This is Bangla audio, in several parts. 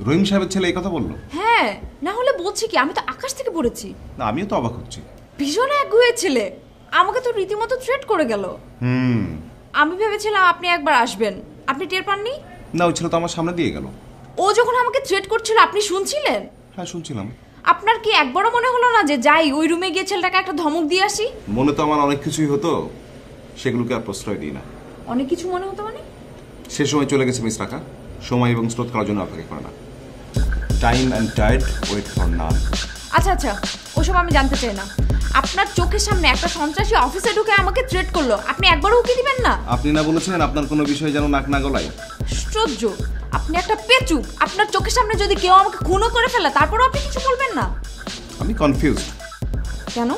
রহিম সাহেবের ছেলে এই কথা বললো? হ্যাঁ, না হলে বলছি কি, আমি তো আকাশ থেকে পড়েছি। না, আমিও তো অবাক হচ্ছি। ভীষণ একগুঁয়ে ছেলে, আমাকে তো রীতিমতো থ্রেট করে গেল। আমি ভেবেছিলাম আপনি একবার আসবেন, আপনি টের পাননি? না, ওই ছেলে তো আমার সামনে দিয়ে গেল। ও যখন আমাকে থ্রেট করছিল আপনি শুনছিলেন? হ্যাঁ, শুনছিলাম। আপনার কি একবারও মনে হলো না যে যাই ওই রুমে গিয়ে ছেলেটাকে একটা ধমক দিয়ে আসি? মনে তো আমার অনেক কিছুই হতো, সেগুলোকে আর প্রশ্রয় দিই না। অনেক কিছু মনে হতো মানে? সে সময় চলে গেছে মিস রাখা, সময় এবং স্রোত কারোর জন্য অপেক্ষা করে না। Time and tide wait for none. আচ্ছা আচ্ছা, ওসব আমি জানতে চাই না। আপনার চোখের সামনে একটা সন্ত্রাসী অফিসে ঢুকে আমাকে থ্রেট করলো, আপনি একবারও উকি দিবেন না? আপনি না বলেছিলেন আপনার কোনো বিষয় যেন নাক না গলায়? আশ্চর্য, আপনি একটা পেচুক। আপনার চোখের সামনে যদি কেউ আমাকে খুনও করে ফেলে তারপরও আপনি কিছু বলবেন না? আমি কনফিউজড। কেন?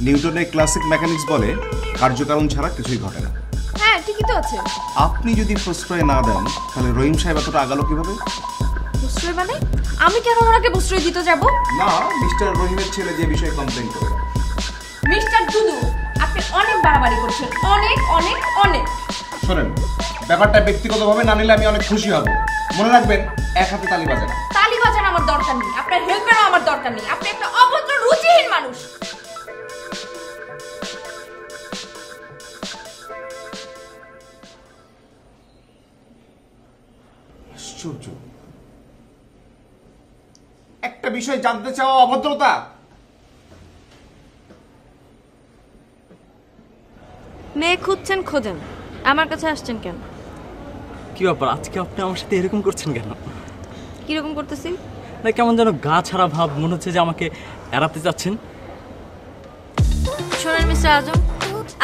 নিউটনের ক্লাসিক মেকানিক্স বলে কার্যকারণ ছাড়া কিছুই ঘটে না। হ্যাঁ, ঠিকই তো আছে। আপনি যদি প্রশ্রয় না দেন তাহলে রহিম সাহেব এতটা আগালো কিভাবে? প্রশ্রয় মানে? আমি কেন ওনাকে প্রশ্রয় দিতে যাব? না, মিস্টার রহিমের ছেলে যে বিষয়ে কমপ্লেইন করে। মিস্টার দুদু, আপনি অনেক বাড়াবাড়ি করছেন, অনেক অনেক অনেক। শোনেন, ব্যাপারটা ব্যক্তিগতভাবে না নিলে আমি অনেক খুশি হব। মনে রাখবেন, এক হাতে তালি বাজান। তালি বাজান আমার দরকার নেই, আপনার হেল্পেরও আমার দরকার নেই। আপনি একটা অভদ্র রুচিহীন মানুষ। আশ্চর্য, একটা বিষয় জানতে চাওয়া অভদ্রতা? মেয়ে খুঁজছেন, খোঁজেন, আমার কাছে আসছেন কেন? কি ব্যাপার, আজকে আপনি আমার সাথে এরকম করছেন কেন? কিরকম করতেছি? না, কেমন যেন গা ছাড়া ভাব, মনে হচ্ছে যে আমাকে এড়াতে চাচ্ছেন। শোনেন মিস্টার আজম,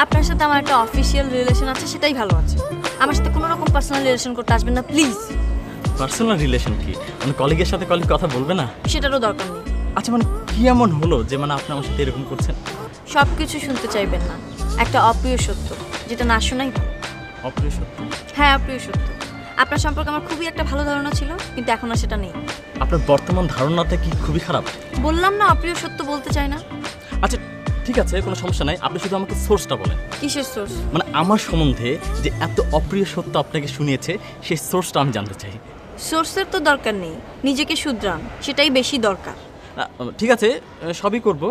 আপনার সাথে আমার একটা অফিসিয়াল রিলেশন আছে, সেটাই ভালো আছে। আমার সাথে কোনো রকম পার্সোনাল রিলেশন করতে আসবেন না প্লিজ। পার্সোনাল রিলেশন কি? মানে কলিগের সাথে কলিগ কথা বলবে না? সেটারও দরকার নেই। আচ্ছা, মানে কি এমন হলো যে মানে আপনি আমার সাথে এরকম করছেন? সব কিছু শুনতে চাইবেন না, একটা অপ্রিয় সত্য, যেটা না শোনাই ভালো। অপ্রিয় সত্য? হ্যাঁ, অপ্রিয় সত্য। আপনার সম্পর্কে আমার খুবই একটা ভালো ধারণা ছিল, কিন্তু এখন আর সেটা নেই। আপনার বর্তমান ধারণাটা কি খুবই খারাপ? বললাম না অপ্রিয় সত্য বলতে চাই না। আচ্ছা ঠিক আছে, কোনো সমস্যা নাই, আপনি শুধু আমাকে সোর্সটা বলেন। কিসের সোর্স? মানে আমার সম্বন্ধে যে এত অপ্রিয় সত্য আপনাকে শুনিয়েছে, সেই সোর্সটা আমি জানতে চাই। সোর্সের তো দরকার নেই, নিজেকে শুধরান, সেটাই বেশি দরকার। ঠিক আছে, সবই করব,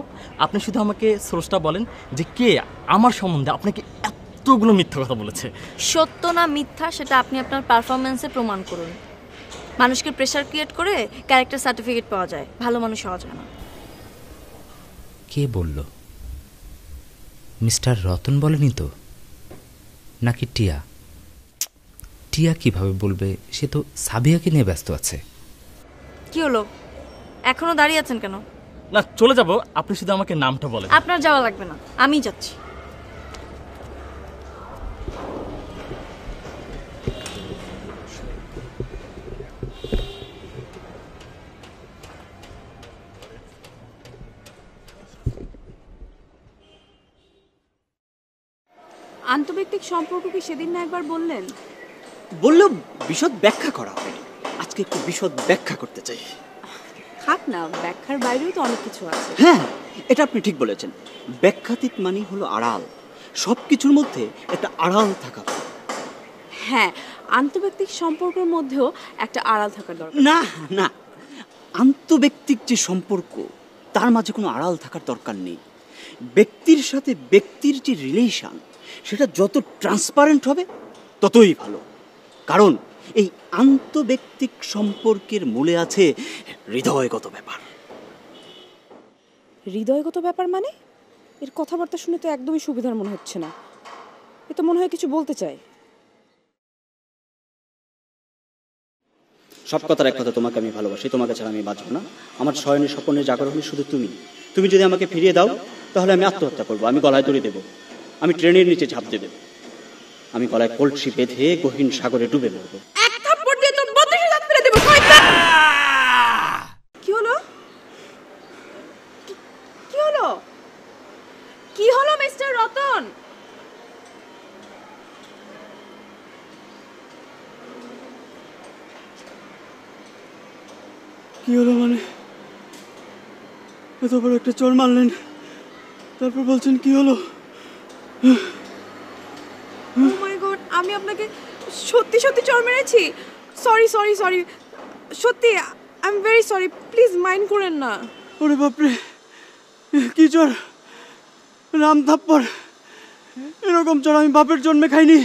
আপনি শুধু আমাকে সোর্সটা বলেন যে কে আমার সম্বন্ধে আপনাকে এতগুলো মিথ্যা কথা বলেছে। সত্য না মিথ্যা সেটা আপনি আপনার পারফরমেন্সে প্রমাণ করুন। মানুষকে প্রেশার ক্রিয়েট করে ক্যারেক্টার সার্টিফিকেট পাওয়া যায়, ভালো মানুষ হওয়া যায় না। কে বলল? মিস্টার রতন বলেনি তো? নাকি টিয়া? টিয়া কিভাবে বলবে? সে তো সাবিয়াকে নিয়ে ব্যস্ত আছে। কি হলো, এখনো দাঁড়িয়ে আছেন কেন? না, চলে যাব, আপনি শুধু আমাকে নামটা বলেন। আপনার যাওয়া লাগবে না, আমি যাচ্ছি। আন্তর্ব্যক্তিক সম্পর্ক কি সেদিন না একবার বললেন? বললেও বিশদ ব্যাখ্যা করা হয়নি, আজকে একটু বিশদ ব্যাখ্যা করতে চাই। থাক না, ব্যাখ্যার বাইরেও তো অনেক কিছু আছে। হ্যাঁ, এটা আপনি ঠিক বলেছেন। ব্যাখ্যাতীত মানে হলো আড়াল, সব কিছুর মধ্যে একটা আড়াল থাকা। হ্যাঁ, আন্তর্ব্যক্তিক সম্পর্কের মধ্যেও একটা আড়াল থাকার দরকার। না না, আন্তর্ব্যক্তিক যে সম্পর্ক তার মাঝে কোনো আড়াল থাকার দরকার নেই। ব্যক্তির সাথে ব্যক্তির যে রিলেশন, সেটা যত ট্রান্সপারেন্ট হবে ততই ভালো। কারণ এই আন্তর্ব্যক্তিক সম্পর্কের মূলে আছে হৃদয়গত ব্যাপার। হৃদয়গত ব্যাপার মানে? এর কথাবার্তা শুনে তো একদমই সুবিধার মনে হচ্ছে না। এ তো মনে হয় কিছু বলতে চাই। সব কথার এক কথা, তোমাকে আমি ভালোবাসি, তোমাকে ছাড়া আমি বাঁচব না। আমার শয়নের স্বপ্নের জাগরণে শুধু তুমি। তুমি যদি আমাকে ফিরিয়ে দাও তাহলে আমি আত্মহত্যা করবো, আমি গলায় দড়ি দেবো, আমি ট্রেনের নিচে ঝাঁপ দেব, আমি গলায় কলসি বেঁধে গহীন সাগরে ডুবে মরবো। কি হলো? কি হলো? কি হলো মিস্টার রতন? কি হলো মানে? এত বড় একটা চোর মারলেন, তারপর বলছেন কি হলো? ও মাই গড, আমি আপনাকে সত্যি সত্যি চড় মেরেছি। সরি সরি সরি, সত্যি I am very sorry, please mind করেন না। ওরে বাপরে, কি চোর, রাম থাপ্পড়, এরকম চোর আমি বাপের জন্মে খাইনি।